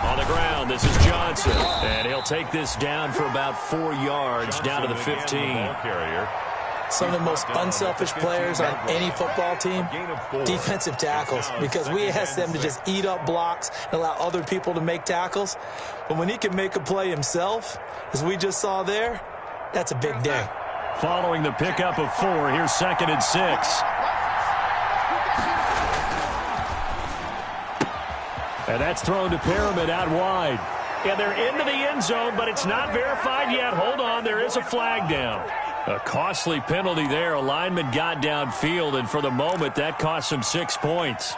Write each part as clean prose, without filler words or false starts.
On the ground, this is Johnson. And he'll take this down for about 4 yards, down to the 15. Some of the most unselfish players on any football team, defensive tackles, because we ask them to just eat up blocks and allow other people to make tackles. But when he can make a play himself, as we just saw there, that's a big day. Following the pickup of 4, here's 2nd and 6. And that's thrown to Pyramid out wide. And they're into the end zone, but it's not verified yet. Hold on, there is a flag down. A costly penalty there. A lineman got downfield, and for the moment, that cost him 6 points.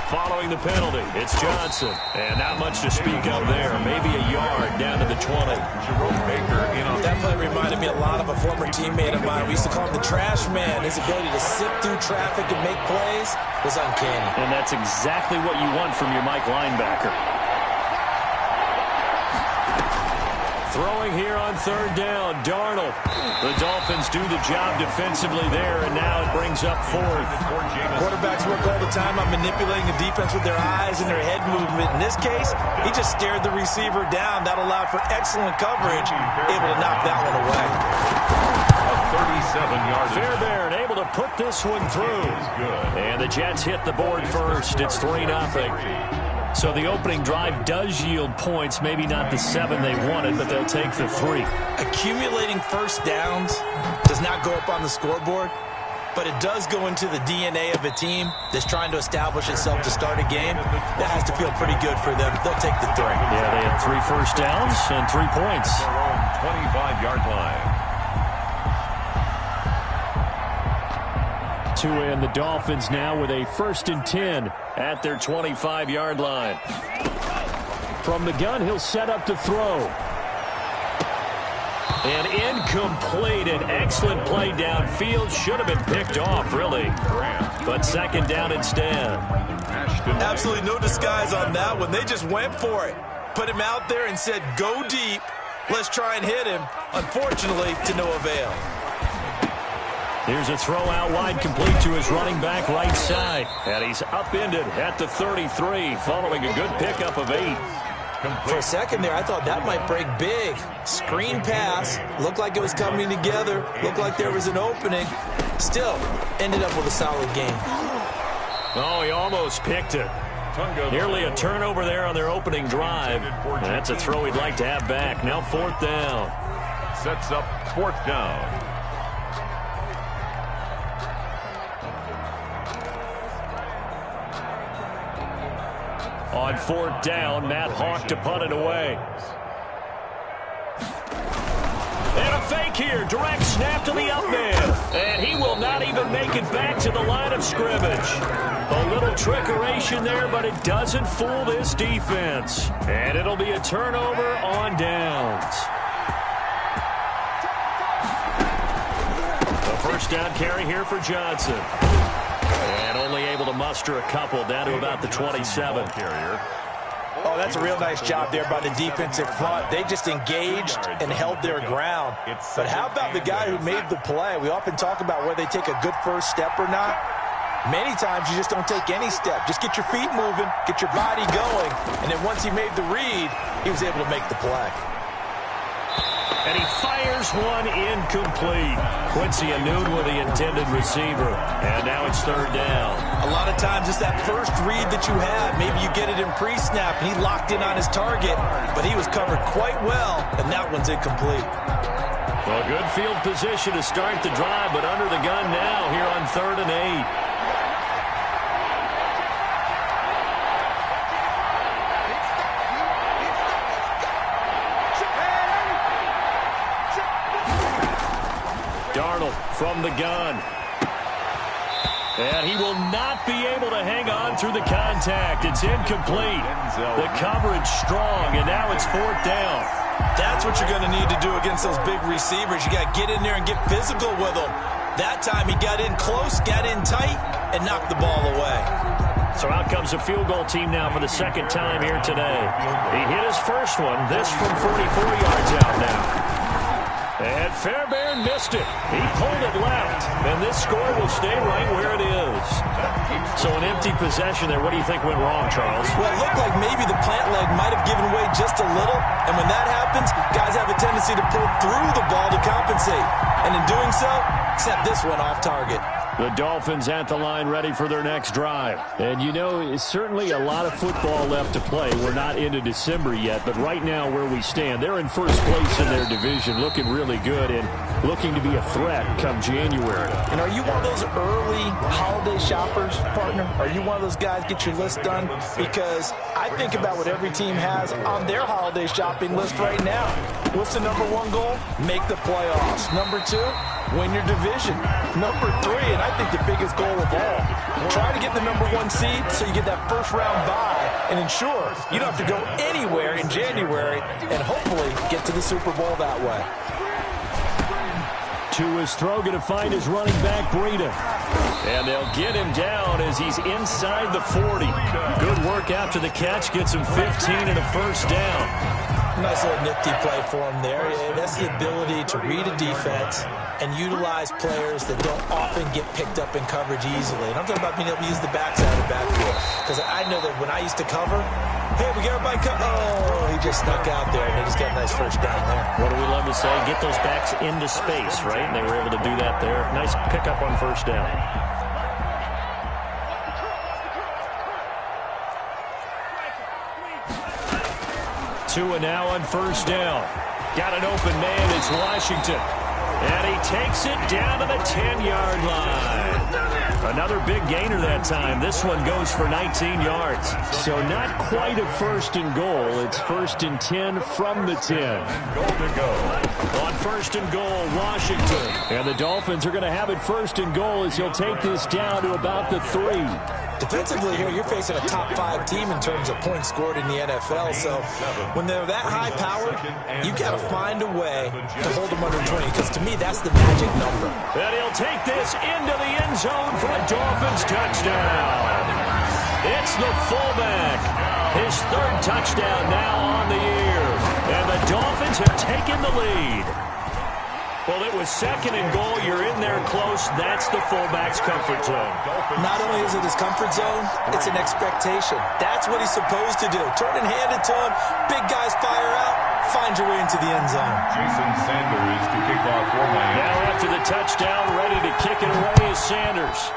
Following the penalty, it's Johnson. And not much to speak of there. Maybe a yard down to the 20. That play reminded me a lot of a former teammate of mine. We used to call him the trash man. His ability to sift through traffic and make plays was uncanny. And that's exactly what you want from your Mike linebacker. Throwing here on 3rd down, Darnold. The Dolphins do the job defensively there, and now it brings up 4th. Quarterbacks work all the time on manipulating the defense with their eyes and their head movement. In this case, he just stared the receiver down. That allowed for excellent coverage, able to knock that one away. A 37-yard. Fairbairn able to put this one through. And the Jets hit the board first. It's 3-0. So the opening drive does yield points, maybe not the 7 they wanted, but they'll take the 3. Accumulating first downs does not go up on the scoreboard, but it does go into the DNA of a team that's trying to establish itself to start a game. That has to feel pretty good for them. They'll take the 3. Yeah, they had 3 first downs and 3 points. 25-yard line. And the Dolphins now with a 1st and 10 at their 25-yard line. From the gun, he'll set up to throw. And incomplete. An excellent play downfield. Should have been picked off, really. But 2nd down instead. Absolutely no disguise on that one. They just went for it. Put him out there and said, go deep. Let's try and hit him. Unfortunately, to no avail. Here's a throw out wide, complete to his running back right side. And he's upended at the 33, following a good pickup of 8. For a second there, I thought that might break big. Screen pass. Looked like it was coming together. Looked like there was an opening. Still, ended up with a solid game. Oh, he almost picked it. Nearly a turnover there on their opening drive. And that's a throw he'd like to have back. Now 4th down. Sets up 4th down. On 4th down, Matt Hawk to punt it away. And a fake here. Direct snap to the up man. And he will not even make it back to the line of scrimmage. A little trickeration there, but it doesn't fool this defense. And it'll be a turnover on downs. A 1st down carry here for Johnson. And only able to muster a couple down to about the 27. Oh, that's a real nice job there by the defensive front. They just engaged and held their ground. But how about the guy who made the play? We often talk about whether they take a good first step or not. Many times you just don't take any step. Just get your feet moving, get your body going, and then once he made the read, he was able to make the play. And he fires one incomplete. Quincy Anoon with the intended receiver. And now it's 3rd down. A lot of times it's that first read that you have. Maybe you get it in pre-snap, and he locked in on his target, but he was covered quite well, and that one's incomplete. Well, good field position to start the drive, but under the gun now here on 3rd and 8. Darnold from the gun. And he will not be able to hang on through the contact. It's incomplete. The coverage strong, and now it's 4th down. That's what you're going to need to do against those big receivers. You got to get in there and get physical with them. That time he got in close, got in tight, and knocked the ball away. So out comes the field goal team now for the second time here today. He hit his first one. This from 44 yards out now. And Fairbairn missed it. He pulled it left. And this score will stay right where it is. So an empty possession there. What do you think went wrong, Charles? Well, it looked like maybe the plant leg might have given way just a little. And when that happens, guys have a tendency to pull through the ball to compensate. And in doing so, set this one off target. The Dolphins at the line ready for their next drive. And, you know, it's certainly a lot of football left to play. We're not into December yet, but right now where we stand, they're in first place in their division, looking really good and looking to be a threat come January. And are you one of those early holiday shoppers, partner? Are you one of those guys get your list done? Because I think about what every team has on their holiday shopping list right now. What's the number one goal? Make the playoffs. Number two, win your division. Number three, and I think the biggest goal of all, try to get the number one seed so you get that first round bye and ensure you don't have to go anywhere in January and hopefully get to the Super Bowl that way. To his throw, going to find his running back, Breida. And they'll get him down as he's inside the 40. Good work after the catch, gets him 15 and a first down. Nice little nifty play for him there. That's the ability to read a defense and utilize players that don't often get picked up in coverage easily. And I'm talking about being able to use the backside of backfield. Because I know that when I used to cover, hey, we got everybody covered. Oh, he just snuck out there, and they just got a nice first down there. What do we love to say? Get those backs into space, right? And they were able to do that there. Nice pickup on first down. Tua now on first down. Got an open man. It's Washington. And he takes it down to the 10-yard line. Another big gainer that time. This one goes for 19 yards. So not quite a first and goal. It's first and 10 from the 10. Goal to go. On first and goal, Washington. And the Dolphins are going to have it first and goal as he'll take this down to about the 3. Defensively here, you're facing a top 5 team in terms of points scored in the NFL. So when they're that high-powered, you've got to find a way to hold them under 20. Because to me, that's the magic number. And he'll take this into the end zone for a Dolphins touchdown. It's the fullback. His third touchdown now on the year. And the Dolphins have taken the lead. Well, it was second and goal. You're in there close. That's the fullback's comfort zone. Not only is it his comfort zone, it's an expectation. That's what he's supposed to do. Turn and hand it to him. Big guys fire out. Find your way into the end zone. Jason Sanders to kick off for Miami. Now after the touchdown, ready to kick it away is Sanders.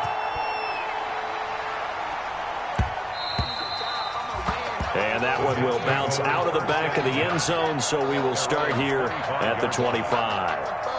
And that one will bounce out of the back of the end zone, so we will start here at the 25.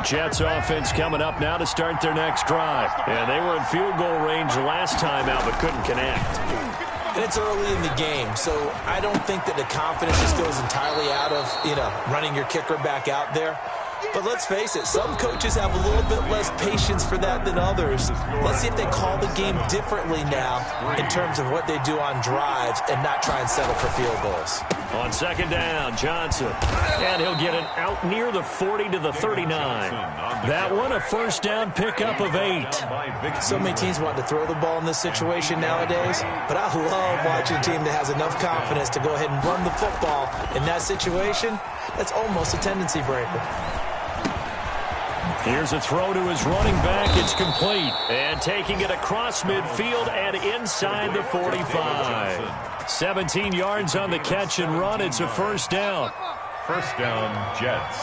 Jets offense coming up now to start their next drive. And they were in field goal range last time out, but couldn't connect. And it's early in the game, so I don't think that the confidence just goes entirely out of, running your kicker back out there. But let's face it, some coaches have a little bit less patience for that than others. Let's see if they call the game differently now in terms of what they do on drives and not try and settle for field goals. On second down, Johnson. And he'll get it out near the 40 to the 39. That one a first down pickup of 8. So many teams want to throw the ball in this situation nowadays, but I love watching a team that has enough confidence to go ahead and run the football. In that situation, that's almost a tendency breaker. Here's a throw to his running back. It's complete. And taking it across midfield and inside the 45. 17 yards on the catch and run. It's a first down. First down, Jets.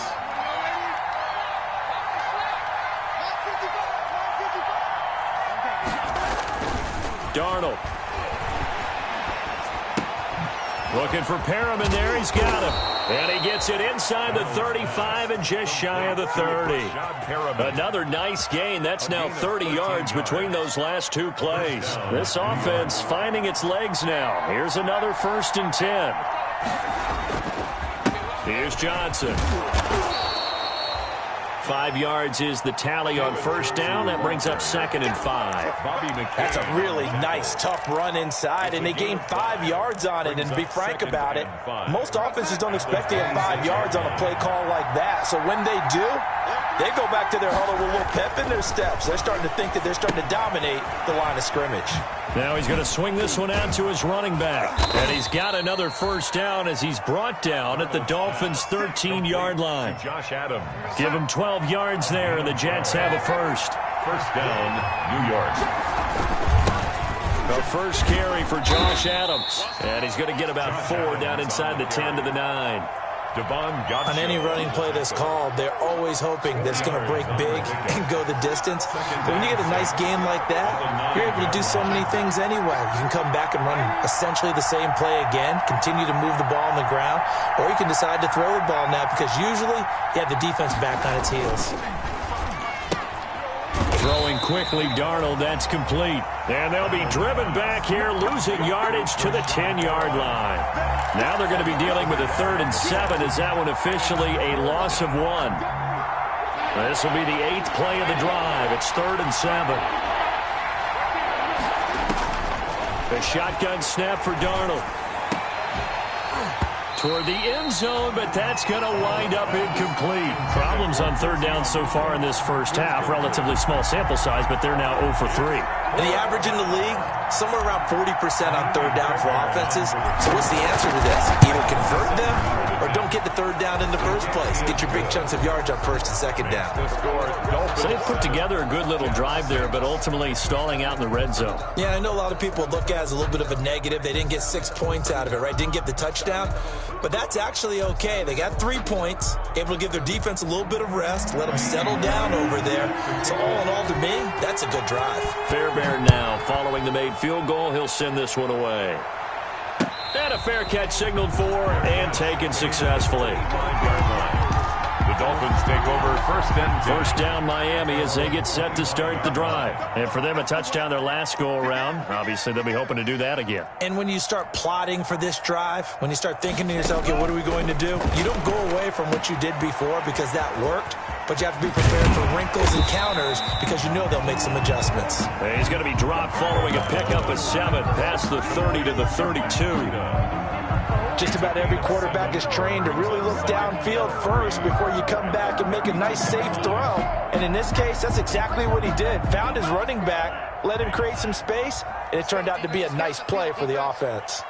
Darnold. Looking for Perriman there. He's got him. And he gets it inside the 35 and just shy of the 30. Another nice gain. That's now 30 yards between those last two plays. This offense finding its legs now. Here's another first and 10. Here's Johnson. 5 yards is the tally on first down. That brings up 2nd and 5. That's a really nice, tough run inside, and they gained 5 yards on it. And to be frank about it, most offenses don't expect to get 5 yards on a play call like that. So when they do, they go back to their huddle with a little pep in their steps. They're starting to think that they're starting to dominate the line of scrimmage. Now he's going to swing this one out to his running back. And he's got another first down as he's brought down at the Dolphins' 13-yard line. Josh Adams. Give him 12 yards there, and the Jets have a first. First down, New York. The first carry for Josh Adams. And he's going to get about 4 down inside the 10 to the 9. On any running play that's called, they're always hoping that it's going to break big and go the distance. But when you get a nice game like that, you're able to do so many things anyway. You can come back and run essentially the same play again, continue to move the ball on the ground, or you can decide to throw the ball now because usually you have the defense back on its heels. Throwing quickly, Darnold, that's complete. And they'll be driven back here, losing yardage to the 10-yard line. Now they're going to be dealing with a 3rd and 7 as that one officially a loss of 1. This will be the 8th play of the drive. It's 3rd and 7. The shotgun snap for Darnold. Toward the end zone, but that's going to wind up incomplete. Problems on 3rd down so far in this first half. Relatively small sample size, but they're now 0 for 3. And the average in the league, somewhere around 40% on 3rd down for offenses. So what's the answer to this? Either convert them or don't get the 3rd down in the first place. Get your big chunks of yards on 1st and 2nd down. So they put together a good little drive there, but ultimately stalling out in the red zone. Yeah, I know a lot of people look at it as a little bit of a negative. They didn't get 6 points out of it, right? Didn't get the touchdown. But that's actually okay. They got 3 points, able to give their defense a little bit of rest, let them settle down over there. So all in all, to me, that's a good drive. Fairbairn now, following the made field goal, he'll send this one away. And a fair catch signaled for and taken successfully. The Dolphins take over 1st and 10. First down Miami as they get set to start the drive. And for them, a touchdown their last go-around. Obviously, they'll be hoping to do that again. And when you start plotting for this drive, when you start thinking to yourself, okay, what are we going to do? You don't go away from what you did before because that worked, but you have to be prepared for wrinkles and counters because you know they'll make some adjustments. And he's going to be dropped following a pickup of 7 past the 30 to the 32. Just about every quarterback is trained to really look downfield first before you come back and make a nice, safe throw. And in this case, that's exactly what he did. Found his running back, let him create some space, and it turned out to be a nice play for the offense.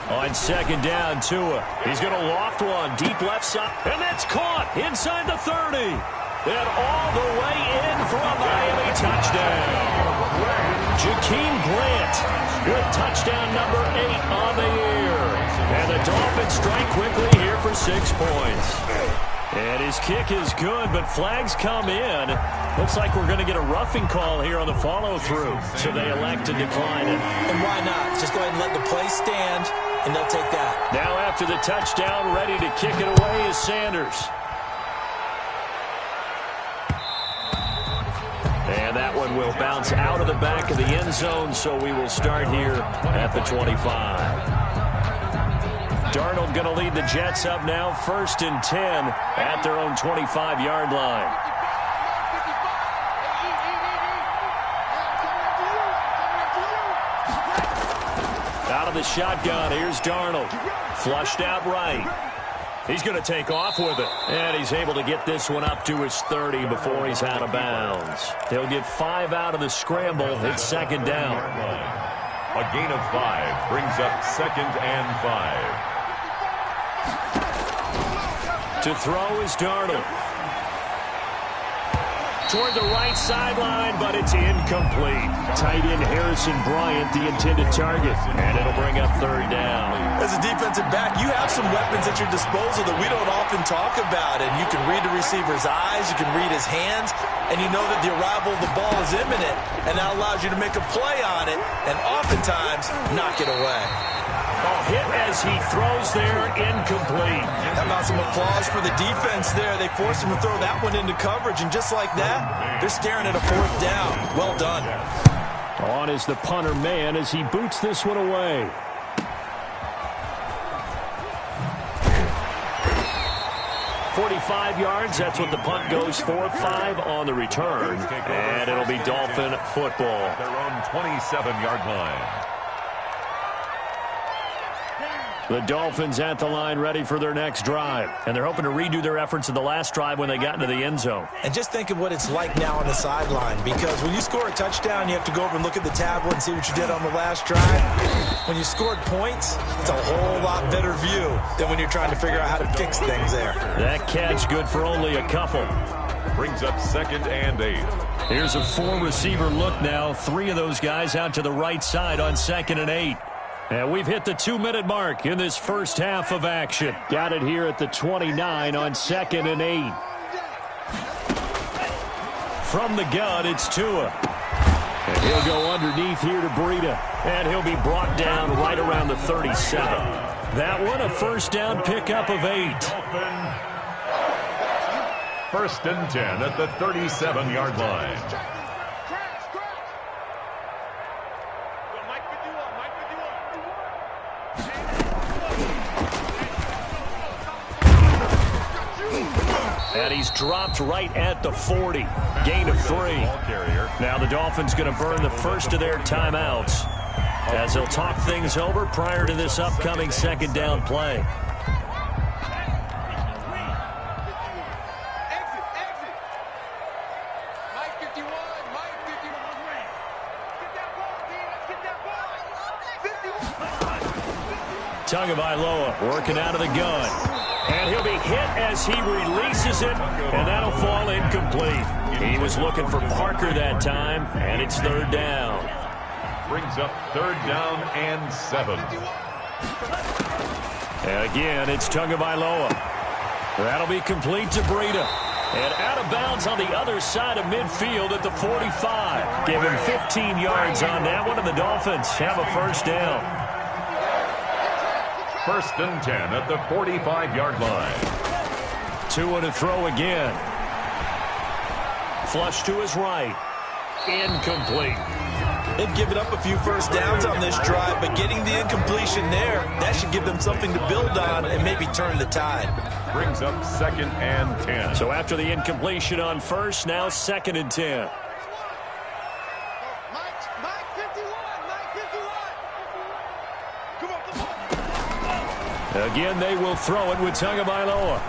On 2nd down, Tua. He's going to loft one deep left side, and that's caught inside the 30. And all the way in for a Miami touchdown. Jakeem Grant with touchdown number 8 on the year. And the Dolphins strike quickly here for 6 points. And his kick is good, but flags come in. Looks like we're going to get a roughing call here on the follow-through. So they elect to decline it. And why not? Just go ahead and let the play stand, and they'll take that. Now after the touchdown, ready to kick it away is Sanders. And that one will bounce out of the back of the end zone, so we will start here at the 25. Darnold going to lead the Jets up now, 1st and 10 at their own 25-yard line. Out of the shotgun, here's Darnold. Flushed out right. He's going to take off with it. And he's able to get this one up to his 30 before he's out of bounds. He'll get 5 out of the scramble. It's 2nd down. A gain of 5 brings up 2nd and 5. To throw is Darnold. Toward the right sideline, but it's incomplete. Tight end Harrison Bryant, the intended target. And it'll bring up 3rd down. As a defensive back, you have some weapons at your disposal that we don't often talk about. And you can read the receiver's eyes, you can read his hands, and you know that the arrival of the ball is imminent. And that allows you to make a play on it, and oftentimes knock it away. Hit as he throws there, incomplete. How about some applause for the defense there? They forced him to throw that one into coverage, and just like that, they're staring at a 4th down. Well done. On is the punter man as he boots this one away. 45 yards, that's what the punt goes for. 5 on the return, and it'll be Dolphin football. Their own 27-yard line. The Dolphins at the line ready for their next drive. And they're hoping to redo their efforts in the last drive when they got into the end zone. And just think of what it's like now on the sideline, because when you score a touchdown, you have to go over and look at the tablet and see what you did on the last drive. When you scored points, it's a whole lot better view than when you're trying to figure out how to fix things there. That catch good for only a couple. Brings up 2nd and 8. Here's a 4-receiver look now. 3 of those guys out to the right side on 2nd and 8. And we've hit the 2-minute mark in this first half of action. Got it here at the 29 on 2nd and 8. From the gun, it's Tua. And he'll go underneath here to Breida. And he'll be brought down right around the 37. That one, a first down pickup of 8. 1st and 10 at the 37-yard line. And he's dropped right at the 40. Gain of 3. Now the Dolphins going to burn the first of their timeouts as they'll talk things over prior to this upcoming 2nd down play. Tagovailoa working out of the gun. And he'll be hit as he releases it, and that'll fall incomplete. He was looking for Parker that time, and it's 3rd down. Brings up 3rd down and 7. And again, it's Tagovailoa. That'll be complete to Breida. And out of bounds on the other side of midfield at the 45. Give him 15 yards on that one, and the Dolphins have a first down. 1st and 10 at the 45-yard line. Tua to throw again. Flush to his right. Incomplete. They've given up a few first downs on this drive, but getting the incompletion there, that should give them something to build on and maybe turn the tide. Brings up 2nd and 10. So after the incompletion on first, now 2nd and 10. Again, they will throw it with Tagovailoa.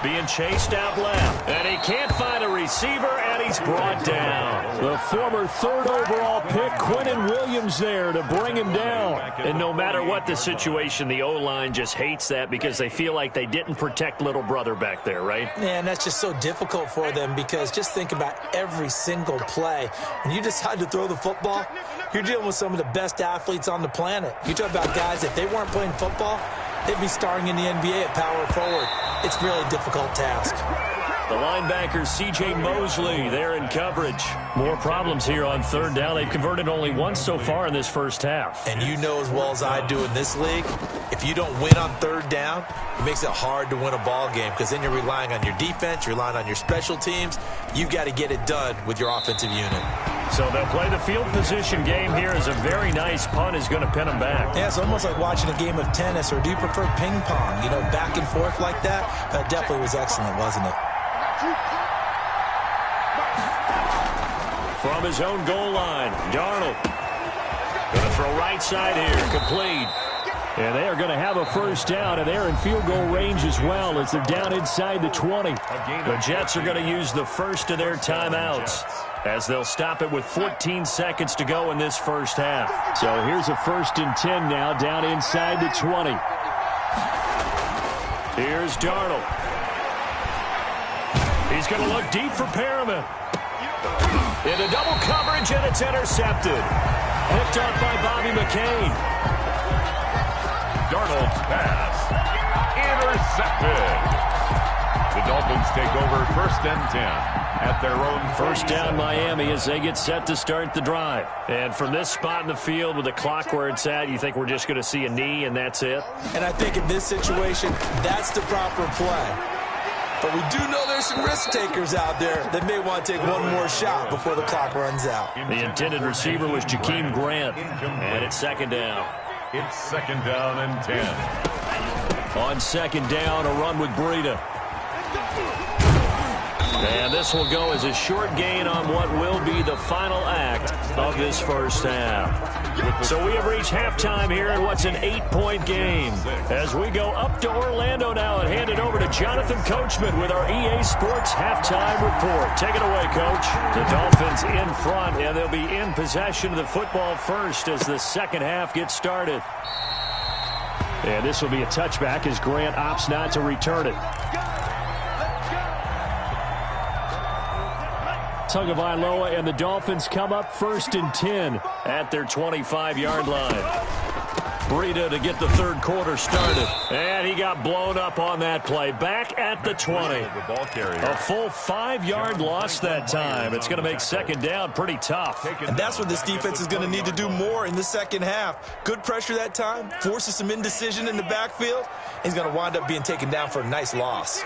Being chased out left. And he can't find a receiver, and he's brought down. The former 3rd overall pick, Quinnen Williams, there to bring him down. And no matter what the situation, the O-line just hates that because they feel like they didn't protect little brother back there, right? Man, that's just so difficult for them because just think about every single play. When you decide to throw the football, you're dealing with some of the best athletes on the planet. You talk about guys, if they weren't playing football, they'd be starring in the NBA at power forward. It's a really difficult task. The linebacker, C.J. Mosley, there in coverage. More problems here on 3rd down. They've converted only once so far in this first half. And you know as well as I do in this league, if you don't win on 3rd down, it makes it hard to win a ball game because then you're relying on your defense, you're relying on your special teams. You've got to get it done with your offensive unit. So they'll play the field position game here as a very nice punt is going to pin them back. Yeah, it's almost like watching a game of tennis, or do you prefer ping pong? You know, back and forth like that? That definitely was excellent, wasn't it? From his own goal line, Darnold. Going to throw right side here, complete. And they are going to have a first down, and they're in field goal range as well as they're down inside the 20. The Jets are going to use the first of their timeouts as they'll stop it with 14 seconds to go in this first half. So here's a 1st and 10 now down inside the 20. Here's Darnold. He's going to look deep for Perriman. Into double coverage, and it's intercepted. Picked up by Bobby McCain. Darnold's pass. Intercepted. The Dolphins take over 1st and 10 at their own first down Miami as they get set to start the drive. And from this spot in the field with the clock where it's at, you think we're just going to see a knee and that's it? And I think in this situation, that's the proper play. But we do know there's some risk takers out there that may want to take one more shot before the clock runs out. The intended receiver was Jakeem Grant. And it's 2nd down. It's 2nd down and 10. On 2nd down, a run with Breida. And this will go as a short gain on what will be the final act of this first half. So we have reached halftime here in what's an 8-point game. As we go up to Orlando now and hand it over to Jonathan Coachman with our EA Sports halftime report. Take it away, Coach. The Dolphins in front, and they'll be in possession of the football first as the second half gets started. And this will be a touchback as Grant opts not to return it. Tagovailoa and the Dolphins come up 1st and 10 at their 25-yard line. Breida to get the third quarter started. And he got blown up on that play. Back at the 20. A full 5-yard loss that time. It's going to make second down pretty tough. And that's what this defense is going to need to do more in the second half. Good pressure that time. Forces some indecision in the backfield. He's going to wind up being taken down for a nice loss.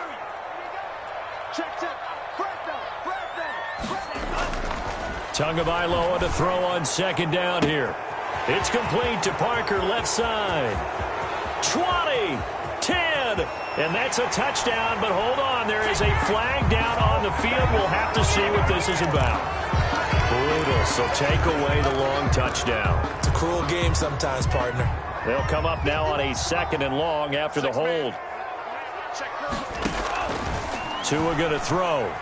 Tagovailoa to throw on second down here. It's complete to Parker, left side. 20, 10, and that's a touchdown, but hold on. There is a flag down on the field. We'll have to see what this is about. Brutal, so take away the long touchdown. It's a cruel game sometimes, partner. They'll come up now on a 2nd and long after the hold. Tua going to throw.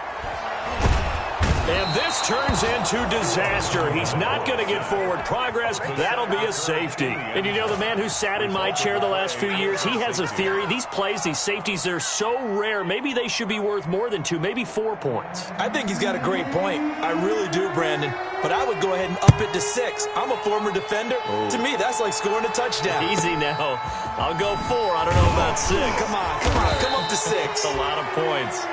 And this turns into disaster. He's not going to get forward progress. That'll be a safety. And you know, the man who sat in my chair the last few years, he has a theory. These plays, these safeties, they're so rare. Maybe they should be worth more than 2, maybe 4 points. I think he's got a great point. I really do, Brandon. But I would go ahead and up it to 6. I'm a former defender. Ooh. To me, that's like scoring a touchdown. Easy now. I'll go 4. I don't know about 6. Come on. Come up to 6. That's a lot of points.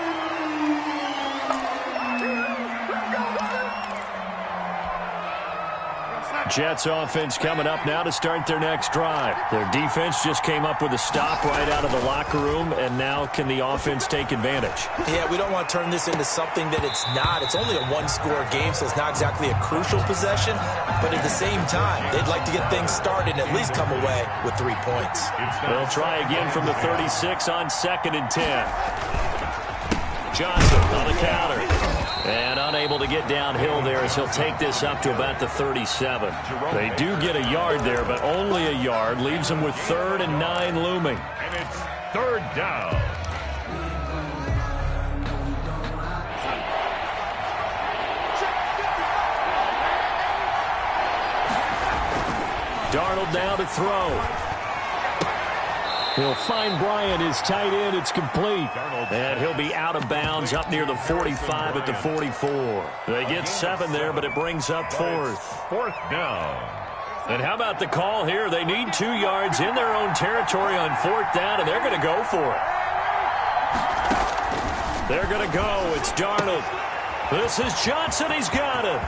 Jets offense coming up now to start their next drive. Their defense just came up with a stop right out of the locker room, and now can the offense take advantage? Yeah, we don't want to turn this into something that it's not. It's only a one-score game, so it's not exactly a crucial possession. But at the same time, they'd like to get things started and at least come away with 3 points. They'll try again from the 36 on 2nd and 10. Johnson on the counter. And unable to get downhill there as he'll take this up to about the 37. They do get a yard there, but only a yard. Leaves them with 3rd and 9 looming. And it's 3rd down. Darnold now to throw. He'll find Bryant, his tight end. It's complete. And he'll be out of bounds up near the 45 at the 44. They get 7 there, but it brings up 4th. 4th down. And how about the call here? They need 2 yards in their own territory on 4th down, and they're going to go for it. They're going to go. It's Darnold. This is Johnson. He's got it.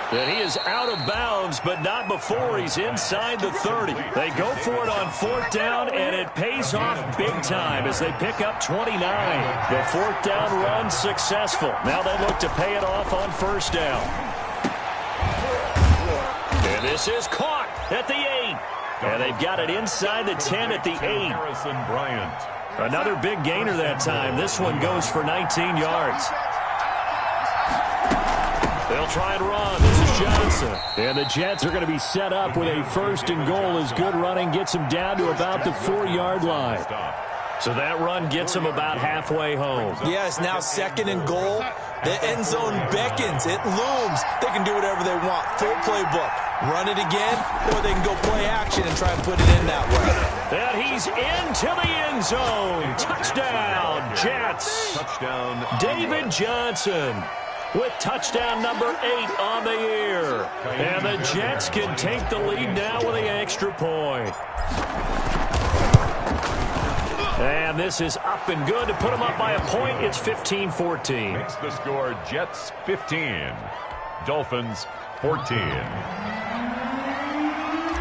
And he is out of bounds, but not before he's inside the 30. They go for it on 4th down, and it pays off big time as they pick up 29. The 4th down run successful. Now they look to pay it off on 1st down. And this is caught at the 8. And they've got it inside the 10 at the 8. Harrison Bryant. Another big gainer that time. This one goes for 19 yards. They'll try and run. This is Johnson. And the Jets are going to be set up with a 1st and goal as good running gets them down to about the 4-yard line. So that run gets them about halfway home. Yes, now 2nd and goal. The end zone beckons. It looms. They can do whatever they want. Full playbook. Run it again, or they can go play action and try and put it in that way. And he's into the end zone. Touchdown, Jets. Touchdown, David Johnson with touchdown number 8 on the year. And the Jets can take the lead now with an extra point. And this is up and good to put them up by a point. It's 15-14. Makes the score Jets 15, Dolphins 14.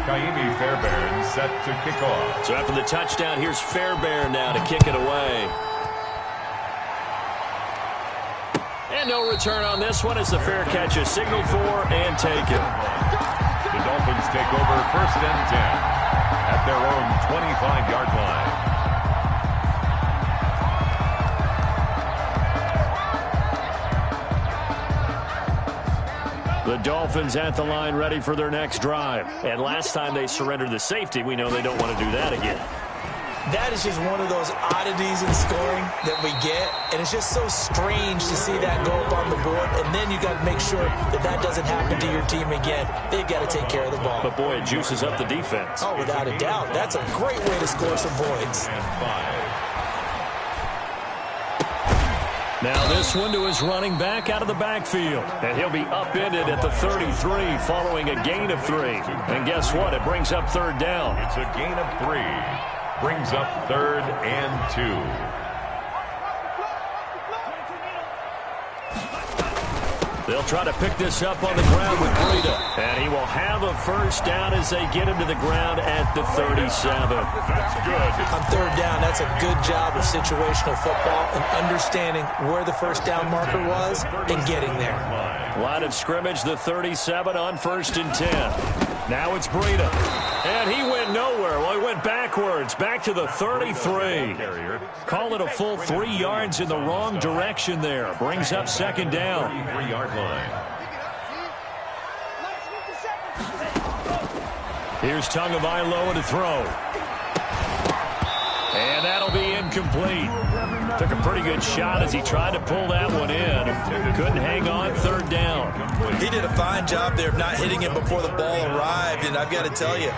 Kaimi Fairbairn set to kick off. So after the touchdown, here's Fairbairn now to kick it away. And no return on this one as the fair catch is signaled for and taken. The Dolphins take over 1st and 10 at their own 25-yard line. Dolphins at the line ready for their next drive. And last time they surrendered the safety, we know they don't want to do that again. That is just one of those oddities in scoring that we get, and it's just so strange to see that go up on the board, and then you got to make sure that that doesn't happen to your team again. They've got to take care of the ball. But, boy, it juices up the defense. Oh, without a doubt. That's a great way to score some points. Now this one to his running back out of the backfield. And he'll be upended at the 33 following a gain of 3. And guess what? It brings up third down. It's a gain of 3. Brings up 3rd and 2. They'll try to pick this up on the ground with Breida. And he will have a first down as they get him to the ground at the 37. That's good. On third down, that's a good job of situational football and understanding where the first down marker was and getting there. Line of scrimmage, the 37 on 1st and 10. Now it's Breida. And he went nowhere. Well, he went backwards, back to the 33. Call it a full 3 yards in the wrong direction there. Brings up 2nd down. 3-yard line. Here's Tagovailoa to throw. And that'll be incomplete. Took a pretty good shot as he tried to pull that one in. Couldn't hang on, 3rd down. He did a fine job there of not hitting it before the ball arrived, and I've got to tell you,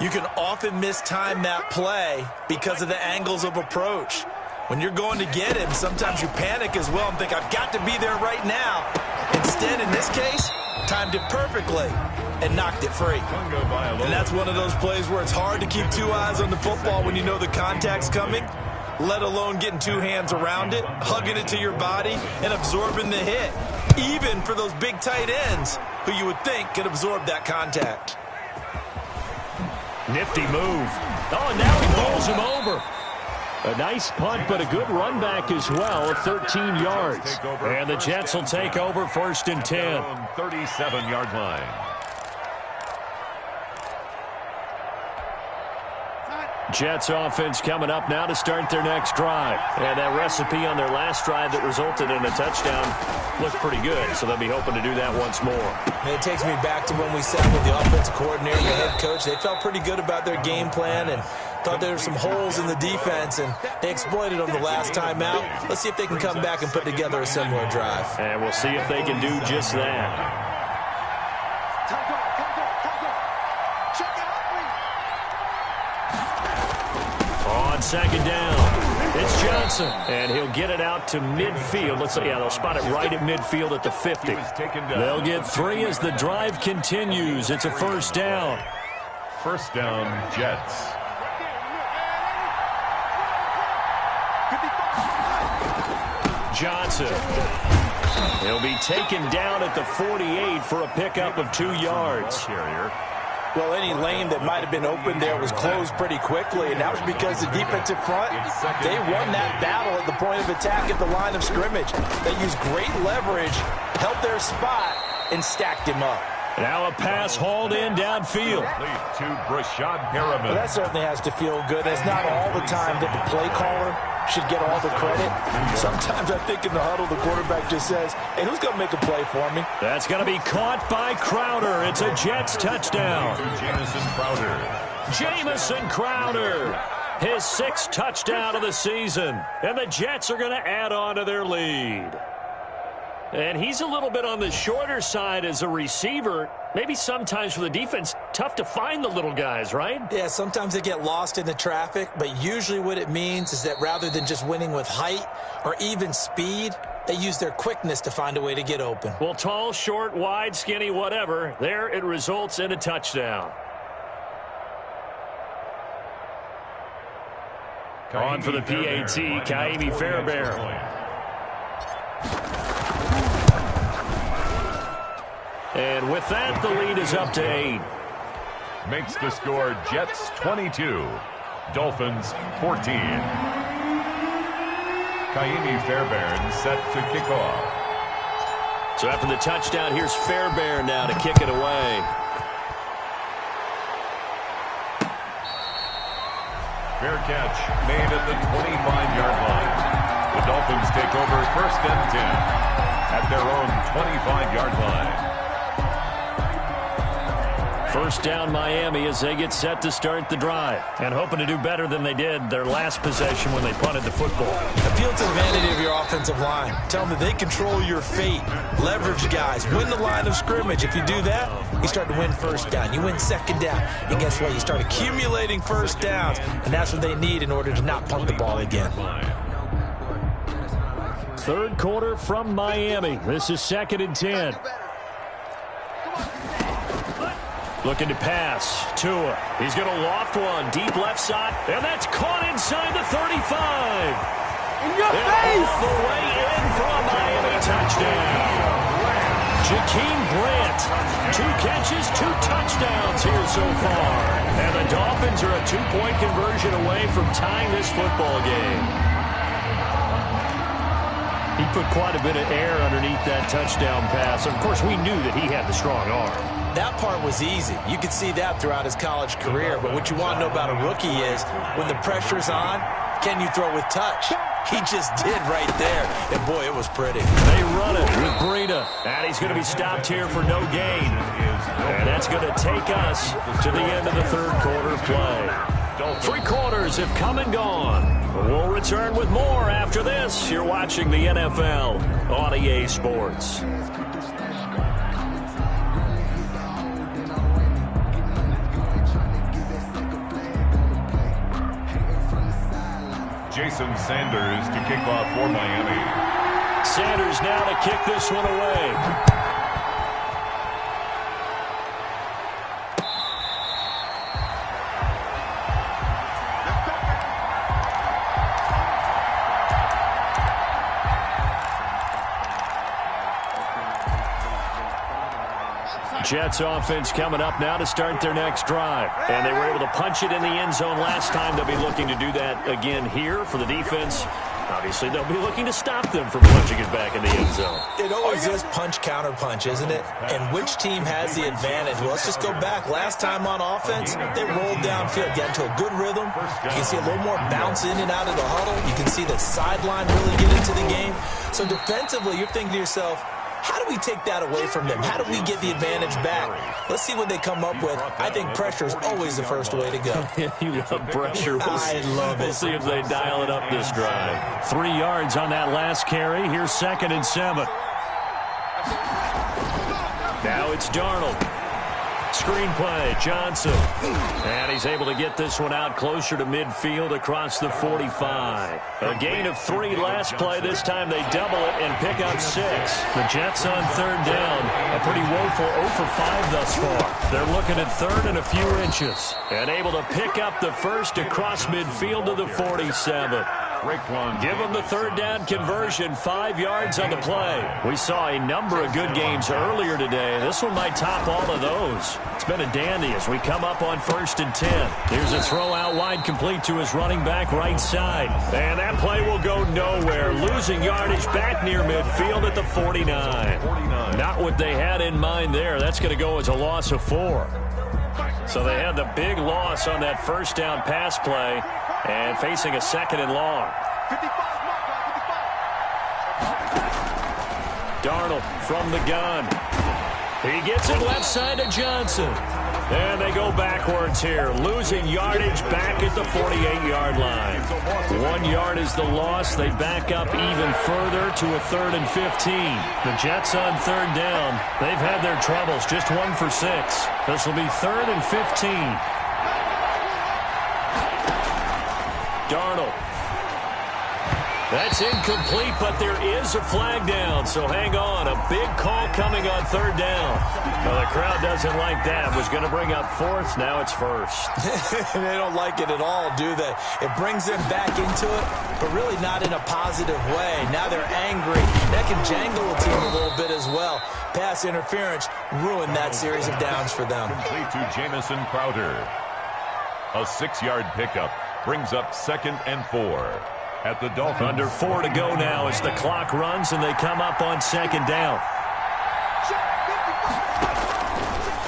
you can often mistime that play because of the angles of approach. When you're going to get him, sometimes you panic as well and think, I've got to be there right now. Instead, in this case, timed it perfectly and knocked it free. And that's one of those plays where it's hard to keep 2 eyes on the football when you know the contact's coming, let alone getting 2 hands around it, hugging it to your body, and absorbing the hit, even for those big tight ends who you would think could absorb that contact. Nifty move. Oh, and now he rolls him over. A nice punt, but a good run back as well, 13 yards. And the Jets will take over 1st and 10. 37-yard line. Jets offense coming up now to start their next drive. And that recipe on their last drive that resulted in a touchdown looked pretty good, so they'll be hoping to do that once more. It takes me back to when we sat with the offensive coordinator and the head coach. They felt pretty good about their game plan and thought there were some holes in the defense, and they exploited them the last time out. Let's see if they can come back and put together a similar drive. And we'll see if they can do just that. On 2nd down, it's Johnson, and he'll get it out to midfield. Let's see, yeah, they'll spot it right at midfield at the 50. They'll get 3 as the drive continues. It's a 1st down. 1st down, Jets. Johnson. He'll be taken down at the 48 for a pickup of 2 yards. Well, any lane that might have been open there was closed pretty quickly, and that was because the defensive front, they won that battle at the point of attack at the line of scrimmage. They used great leverage, held their spot, and stacked him up. Now a pass hauled in downfield. To Brashad Perriman. Well, that certainly has to feel good. It's not all the time that the play caller should get all the credit. Sometimes I think in the huddle, the quarterback just says, hey, who's going to make a play for me? That's going to be caught by Crowder. It's a Jets touchdown. Jamison Crowder. Jamison Crowder, his 6th touchdown of the season. And the Jets are going to add on to their lead. And he's a little bit on the shorter side as a receiver. Maybe sometimes for the defense, tough to find the little guys, right? Yeah, sometimes they get lost in the traffic, but usually what it means is that rather than just winning with height or even speed, they use their quickness to find a way to get open. Well, tall, short, wide, skinny, whatever, there it results in a touchdown. On for the PAT, Kaimi Fairbairn. And with that, the lead is up to 8. Makes the score Jets 22, Dolphins 14. Kaimi Fairbairn set to kick off. So after the touchdown, here's Fairbairn now to kick it away. Fair catch made at the 25-yard line. The Dolphins take over 1st and 10 at their own 25-yard line. First down Miami as they get set to start the drive. And hoping to do better than they did their last possession when they punted the football. Appeal to the vanity of your offensive line. Tell them that they control your fate. Leverage guys. Win the line of scrimmage. If you do that, you start to win first down. You win second down. And guess what? You start accumulating first downs. And that's what they need in order to not punt the ball again. Third quarter from Miami. This is 2nd and 10. Looking to pass. Tua. He's going to loft one. Deep left side. And that's caught inside the 35. In your face! All the way in for a Miami touchdown. Jakeem Grant. 2 catches, 2 touchdowns here so far. And the Dolphins are a 2-point conversion away from tying this football game. He put quite a bit of air underneath that touchdown pass. Of course, we knew that he had the strong arm. That part was easy. You could see that throughout his college career. But what you want to know about a rookie is when the pressure's on, can you throw with touch? He just did right there. And, boy, it was pretty. They run it with Breida. And he's going to be stopped here for no gain. And that's going to take us to the end of the third quarter play. 3 quarters have come and gone. We'll return with more after this. You're watching the NFL on EA Sports. Jason Sanders to kick off for Miami. Sanders now to kick this one away. Jets offense coming up now to start their next drive. And they were able to punch it in the end zone last time. They'll be looking to do that again here for the defense. Obviously, they'll be looking to stop them from punching it back in the end zone. It always is punch, counter punch, isn't it? And which team has the advantage? Well, let's just go back. Last time on offense, they rolled downfield, got into a good rhythm. You can see a little more bounce in and out of the huddle. You can see the sideline really get into the game. So defensively, you're thinking to yourself, how do we take that away from them? How do we get the advantage back? Let's see what they come up with. I think pressure is always the first way to go. You love pressure. I love it. We'll see if they dial it up this drive. 3 yards on that last carry. Here's 2nd and 7. Now it's Darnold. Screenplay, Johnson. And he's able to get this one out closer to midfield across the 45. A gain of 3 last play. This time they double it and pick up 6. The Jets on 3rd down. A pretty woeful 0 for 5 thus far. They're looking at 3rd and a few inches. And able to pick up the first across midfield to the 47. Give them the 3rd down conversion, 5 yards on the play. We saw a number of good games earlier today. This one might top all of those. It's been a dandy as we come up on 1st and 10. Here's a throw out wide complete to his running back right side. And that play will go nowhere. Losing yardage back near midfield at the 49. Not what they had in mind there. That's going to go as a loss of 4. So they had the big loss on that 1st down pass play. And facing a 2nd and long. Darnold from the gun. He gets it left side to Johnson. And they go backwards here. Losing yardage back at the 48-yard line. 1 yard is the loss. They back up even further to a 3rd and 15. The Jets on 3rd down. They've had their troubles. Just 1 for 6. This will be 3rd and 15. Darnold. That's incomplete, but there is a flag down, so hang on. A big call coming on 3rd down. Well, the crowd doesn't like that. Was going to bring up 4th. Now it's 1st. They don't like it at all, do they? It brings them back into it, but really not in a positive way. Now they're angry. That can jangle a team a little bit as well. Pass interference ruined that series of downs for them. Complete to Jamison Crowder. A 6-yard pickup brings up 2nd and 4 at the Dolphins. Under 4 to go now as the clock runs and they come up on 2nd down.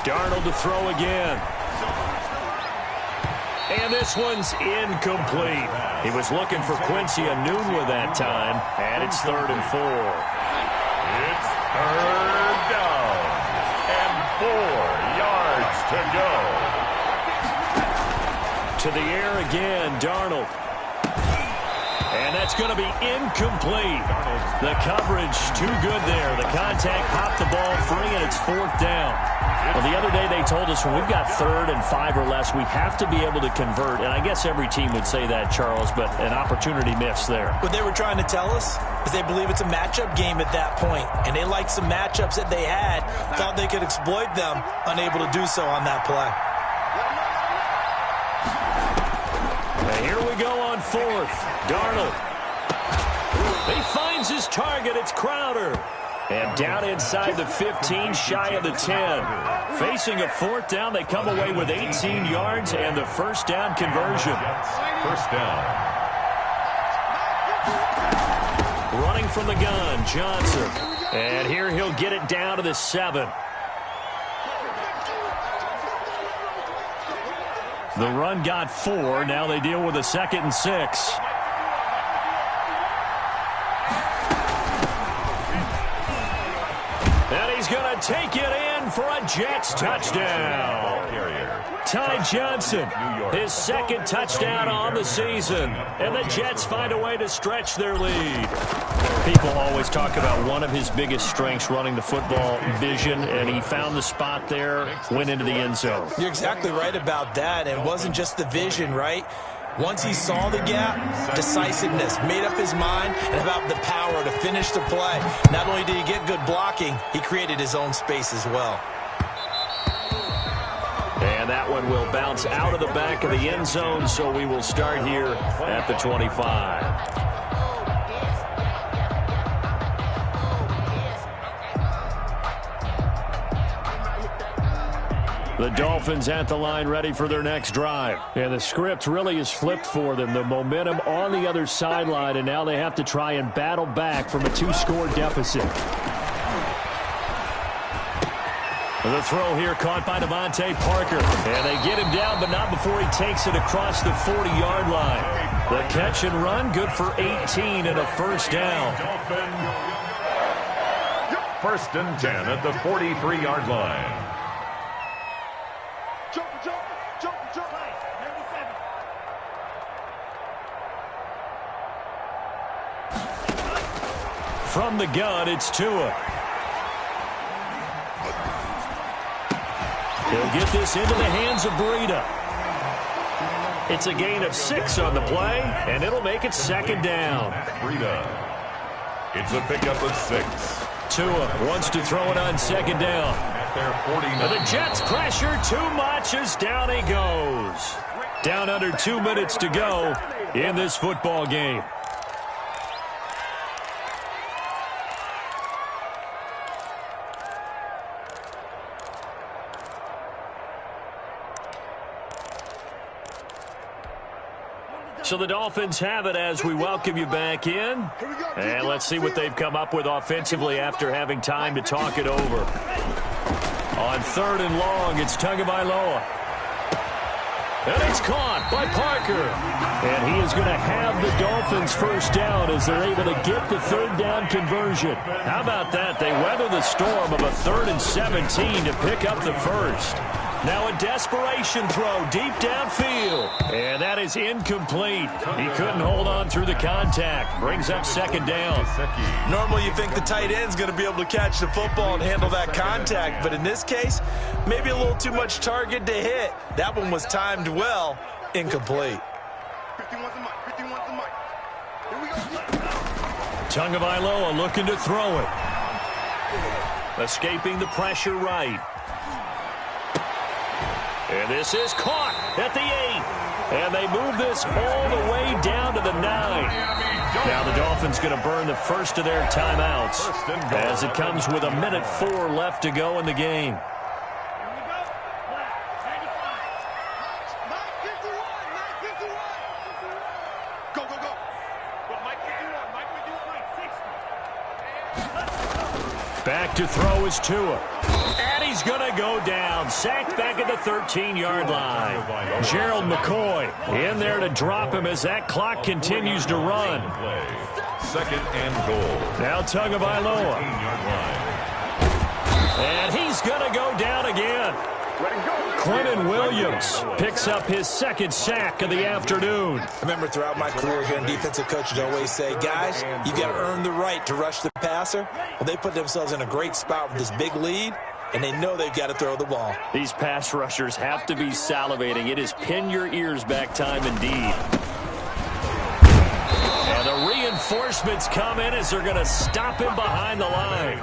Darnold to throw again. And this one's incomplete. He was looking for Quincy Enunwa that time, and it's 3rd and 4. It's 3rd down and 4 yards to go. To the air again, Darnold. And that's going to be incomplete. The coverage too good there. The contact popped the ball free, and it's 4th down. Well, the other day they told us when we've got 3rd and 5 or less, we have to be able to convert. And I guess every team would say that, Charles, but an opportunity missed there. What they were trying to tell us is they believe it's a matchup game at that point, and they liked some matchups that they had, thought they could exploit them, unable to do so on that play. And here we go on 4th. Darnold. He finds his target. It's Crowder. And down inside the 15, shy of the 10. Facing a 4th down, they come away with 18 yards and the 1st down conversion. 1st down. Running from the gun, Johnson. And here he'll get it down to the 7. The run got 4. Now they deal with a 2nd and 6. And he's going to take it in for a Jets touchdown. Ty Johnson, his 2nd touchdown on the season. And the Jets find a way to stretch their lead. People always talk about one of his biggest strengths running the football, vision, and he found the spot there, went into the end zone. You're exactly right about that. It wasn't just the vision, right? Once he saw the gap, decisiveness, made up his mind, and about the power to finish the play. Not only did he get good blocking, he created his own space as well. And that one will bounce out of the back of the end zone, so we will start here at the 25. The Dolphins at the line ready for their next drive. And the script really is flipped for them. The momentum on the other sideline, and now they have to try and battle back from a 2-score deficit. The throw here caught by Devontae Parker. And they get him down, but not before he takes it across the 40-yard line. The catch and run, good for 18 and a 1st down. 1st and 10 at the 43-yard line. From the gun, it's Tua. He'll get this into the hands of Breida. It's a gain of 6 on the play, and it'll make it 2nd down. Breida. It's a pickup of 6. Tua wants to throw it on 2nd down. At their 49. The Jets pressure too much as down he goes. Down under 2 minutes to go in this football game. So the Dolphins have it as we welcome you back in. And let's see what they've come up with offensively after having time to talk it over. On 3rd and long, it's Tagovailoa. And it's caught by Parker. And he is going to have the Dolphins 1st down as they're able to get the 3rd down conversion. How about that? They weather the storm of a 3rd and 17 to pick up the 1st. Now a desperation throw deep downfield. And that is incomplete. He couldn't hold on through the contact. Brings up 2nd down. Normally you think the tight end's going to be able to catch the football and handle that contact. But in this case, maybe a little too much target to hit. That one was timed well. Incomplete. Tagovailoa looking to throw it. Escaping the pressure right. And this is caught at the 8. And they move this all the way down to the 9. Now the Dolphins going to burn the first of their timeouts as it comes with 1:04 left to go in the game. Back to throw is Tua. And he's going to go down. Sacked back at the 13-yard line. Gerald McCoy in there to drop him as that clock continues to run. 2nd and goal. Now Tagovailoa. And he's going to go down again. Clinton Williams picks up his second sack of the afternoon. I remember throughout my career hearing defensive coaches always say, guys, you got to earn the right to rush the passer. Well, they put themselves in a great spot with this big lead, and they know they've got to throw the ball. These pass rushers have to be salivating. It is pin your ears back time indeed. And the reinforcements come in as they're going to stop him behind the line.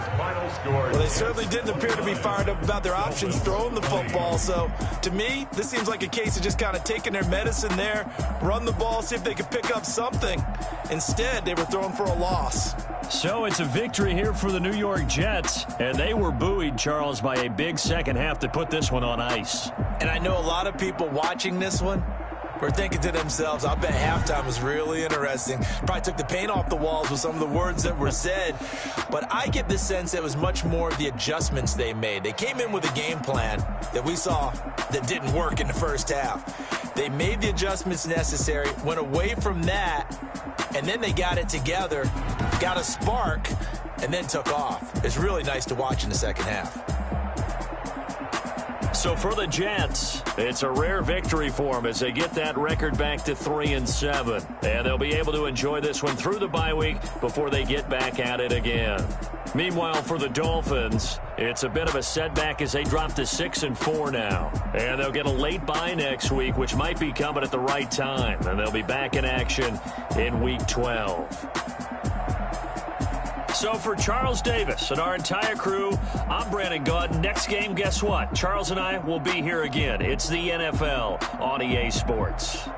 Well, they certainly didn't appear to be fired up about their options throwing the football. So, to me, this seems like a case of just kind of taking their medicine there, run the ball, see if they could pick up something. Instead, they were throwing for a loss. So it's a victory here for the New York Jets, and they were buoyed, Charles, by a big second half to put this one on ice. And I know a lot of people watching this one were thinking to themselves, I bet halftime was really interesting. Probably took the paint off the walls with some of the words that were said. But I get the sense it was much more of the adjustments they made. They came in with a game plan that we saw that didn't work in the first half. They made the adjustments necessary, went away from that, and then they got it together, got a spark, and then took off. It's really nice to watch in the second half. So for the Jets, it's a rare victory for them as they get that record back to 3-7. And they'll be able to enjoy this one through the bye week before they get back at it again. Meanwhile, for the Dolphins, it's a bit of a setback as they drop to 6-4 now. And they'll get a late bye next week, which might be coming at the right time. And they'll be back in action in Week 12. So for Charles Davis and our entire crew, I'm Brandon Gaudin. Next game, guess what? Charles and I will be here again. It's the NFL on EA Sports.